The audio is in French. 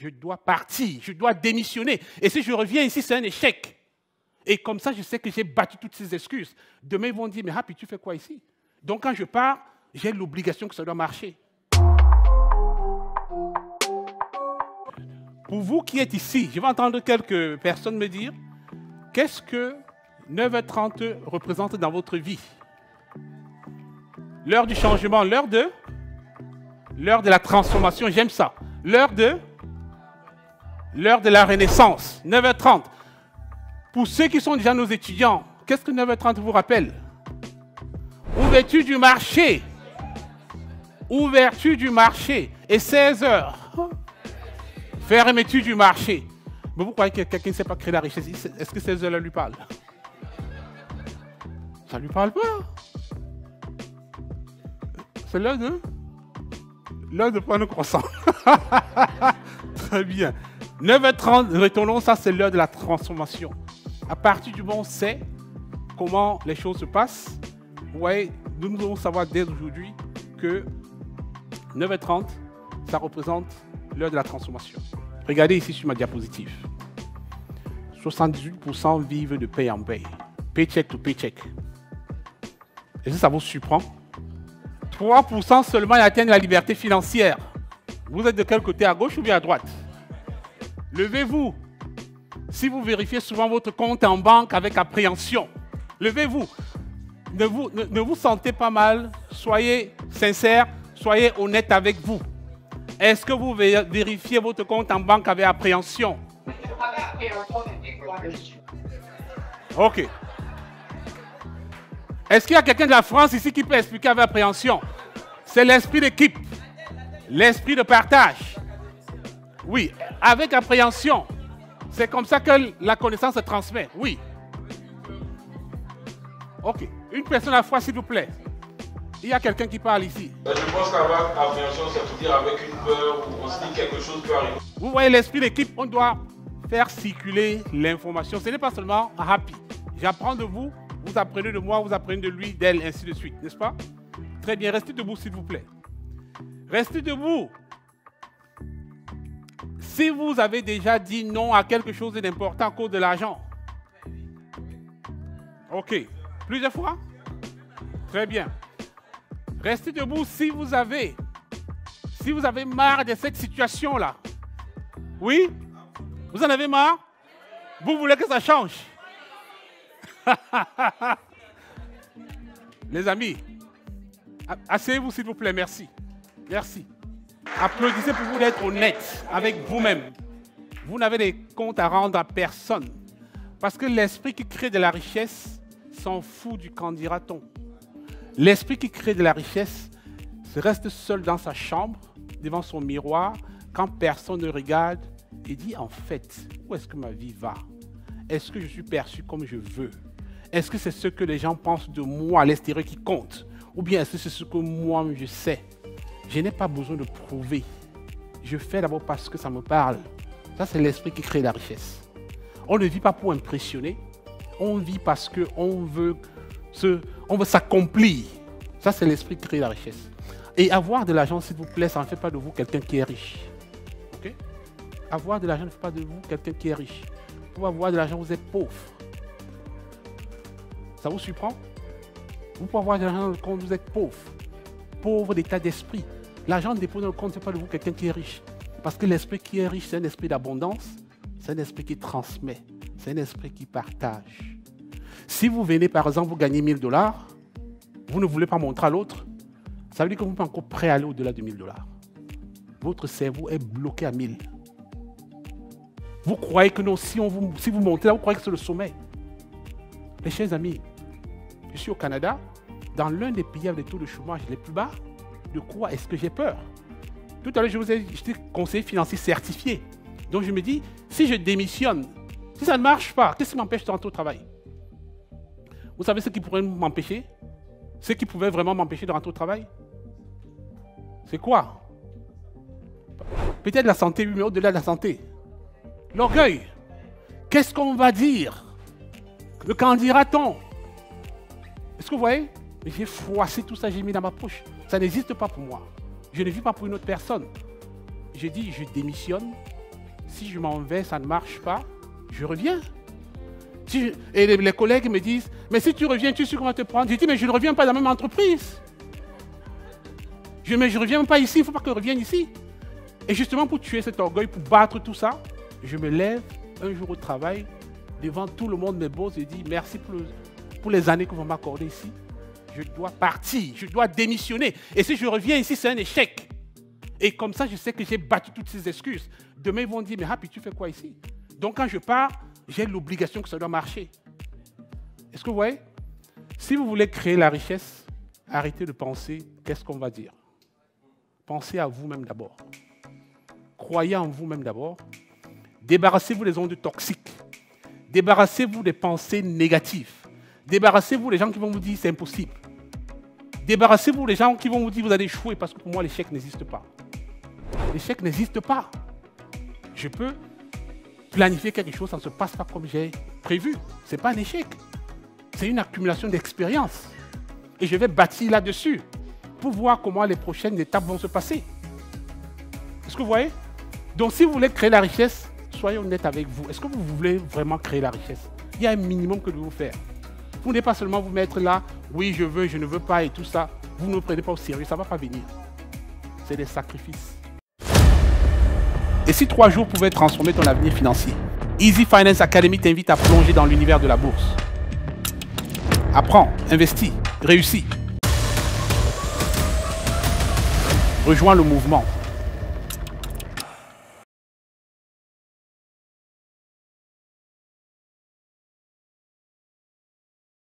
Je dois partir, je dois démissionner. Et si je reviens ici, c'est un échec. Et comme ça, je sais que j'ai battu toutes ces excuses. Demain, ils vont dire, mais Happy, tu fais quoi ici? Donc, quand je pars, j'ai l'obligation que ça doit marcher. Pour vous qui êtes ici, je vais entendre quelques personnes me dire, qu'est-ce que 9h30 représente dans votre vie? L'heure du changement, l'heure de la transformation, j'aime ça. L'heure de la renaissance, 9h30. Pour ceux qui sont déjà nos étudiants, qu'est-ce que 9h30 vous rappelle? Ouverture du marché. Ouverture du marché. Et 16h. Fermeture du marché. Mais vous croyez que quelqu'un ne sait pas créer la richesse? Est-ce que 16h lui parle? Ça ne lui parle pas. C'est l'heure de prendre le croissant. Très bien. 9h30, retournons, ça c'est l'heure de la transformation. À partir du moment où on sait comment les choses se passent, ouais, nous devons savoir dès aujourd'hui que 9h30, ça représente l'heure de la transformation. Regardez ici sur ma diapositive. 78% vivent de paye en paye. Paycheck to paycheck. Est-ce que ça vous surprend? 3% seulement atteignent la liberté financière. Vous êtes de quel côté, à gauche ou bien à droite? Levez-vous. Si vous vérifiez souvent votre compte en banque avec appréhension, levez-vous. Ne vous sentez pas mal. Soyez sincère, soyez honnête avec vous. Est-ce que vous vérifiez votre compte en banque avec appréhension? Ok. Est-ce qu'il y a quelqu'un de la France ici qui peut expliquer avec appréhension? C'est l'esprit d'équipe, l'esprit de partage. Oui, avec appréhension. C'est comme ça que la connaissance se transmet. Oui. Ok. Une personne à la fois, s'il vous plaît. Il y a quelqu'un qui parle ici. Je pense qu'avec appréhension, ça veut dire avec une peur ou on se dit quelque chose peut arriver. Vous voyez l'esprit d'équipe, on doit faire circuler l'information. Ce n'est pas seulement Happy. J'apprends de vous, vous apprenez de moi, vous apprenez de lui, d'elle, ainsi de suite. N'est-ce pas? Très bien, restez debout, s'il vous plaît. Restez debout. Si vous avez déjà dit non à quelque chose d'important à cause de l'argent. Ok. Plusieurs fois? Très bien. Restez debout si vous avez marre de cette situation-là. Oui? Vous en avez marre? Vous voulez que ça change? Les amis, asseyez-vous s'il vous plaît, merci. Merci. Applaudissez pour vous d'être honnête avec vous-même. Vous n'avez des comptes à rendre à personne. Parce que l'esprit qui crée de la richesse s'en fout du qu'en dira-t-on. L'esprit qui crée de la richesse se reste seul dans sa chambre, devant son miroir, quand personne ne regarde, et dit en fait, où est-ce que ma vie va? Est-ce que je suis perçu comme je veux? Est-ce que c'est ce que les gens pensent de moi à l'extérieur qui compte? Ou bien est-ce que c'est ce que moi je sais? Je n'ai pas besoin de prouver. Je fais d'abord parce que ça me parle. Ça, c'est l'esprit qui crée la richesse. On ne vit pas pour impressionner. On vit parce qu'on veut s'accomplir. Ça, c'est l'esprit qui crée la richesse. Et avoir de l'argent, s'il vous plaît, ça ne fait pas de vous quelqu'un qui est riche. Okay? Avoir de l'argent ne fait pas de vous quelqu'un qui est riche. Pour avoir de l'argent, vous êtes pauvre. Ça vous surprend? Vous pouvez avoir de l'argent dans le compte, vous êtes pauvre. Pauvre d'état d'esprit. L'argent déposé dans le compte, ce n'est pas de vous quelqu'un qui est riche. Parce que l'esprit qui est riche, c'est un esprit d'abondance. C'est un esprit qui transmet. C'est un esprit qui partage. Si vous venez, par exemple, vous gagnez 1000 $, vous ne voulez pas montrer à l'autre, ça veut dire que vous n'êtes pas encore prêt à aller au-delà de 1000 $. Votre cerveau est bloqué à 1000. Vous croyez que non, si vous montez là, vous croyez que c'est le sommet. Mes chers amis, je suis au Canada, dans l'un des pays avec des taux de chômage les plus bas. De quoi est-ce que j'ai peur? Tout à l'heure, j'étais conseiller financier certifié. Donc je me dis, si je démissionne, si ça ne marche pas, qu'est-ce qui m'empêche de rentrer au travail? Vous savez ce qui pourrait m'empêcher? Ce qui pouvait vraiment m'empêcher de rentrer au travail? C'est quoi? Peut-être la santé, oui, mais au-delà de la santé. L'orgueil. Qu'est-ce qu'on va dire? Le qu'en dira-t-on? Est-ce que vous voyez? J'ai froissé tout ça, j'ai mis dans ma poche. Ça n'existe pas pour moi. Je ne vis pas pour une autre personne. Je dis, je démissionne Si je m'en vais, ça ne marche pas, je reviens. Et les collègues me disent, mais si tu reviens, tu sais comment te prendre. Je dis, mais je ne reviens pas dans la même entreprise. Mais je ne reviens pas ici, il ne faut pas que je revienne ici. Et justement, pour tuer cet orgueil, pour battre tout ça, je me lève un jour au travail, devant tout le monde, mes boss, et dis, merci pour les années que vous m'accordez ici. Je dois partir, je dois démissionner. Et si je reviens ici, c'est un échec. Et comme ça, je sais que j'ai battu toutes ces excuses. Demain, ils vont dire, mais Happy, tu fais quoi ici? Donc, quand je pars, j'ai l'obligation que ça doit marcher. Est-ce que vous voyez? Si vous voulez créer la richesse, arrêtez de penser, qu'est-ce qu'on va dire? Pensez à vous-même d'abord. Croyez en vous-même d'abord. Débarrassez-vous des ondes toxiques. Débarrassez-vous des pensées négatives. Débarrassez-vous des gens qui vont vous dire c'est impossible. Débarrassez-vous des gens qui vont vous dire vous allez échouer parce que pour moi l'échec n'existe pas. L'échec n'existe pas. Je peux planifier quelque chose, ça ne se passe pas comme j'ai prévu. Ce n'est pas un échec. C'est une accumulation d'expérience. Et je vais bâtir là-dessus pour voir comment les prochaines étapes vont se passer. Est-ce que vous voyez? Donc si vous voulez créer la richesse, soyez honnête avec vous. Est-ce que vous voulez vraiment créer la richesse? Il y a un minimum que vous devez faire. Vous n'êtes pas seulement vous mettre là, oui, je veux, je ne veux pas et tout ça. Vous ne le prenez pas au sérieux, ça ne va pas venir. C'est des sacrifices. Et si 3 jours pouvaient transformer ton avenir financier? Easy Finance Academy t'invite à plonger dans l'univers de la bourse. Apprends, investis, réussis. Rejoins le mouvement.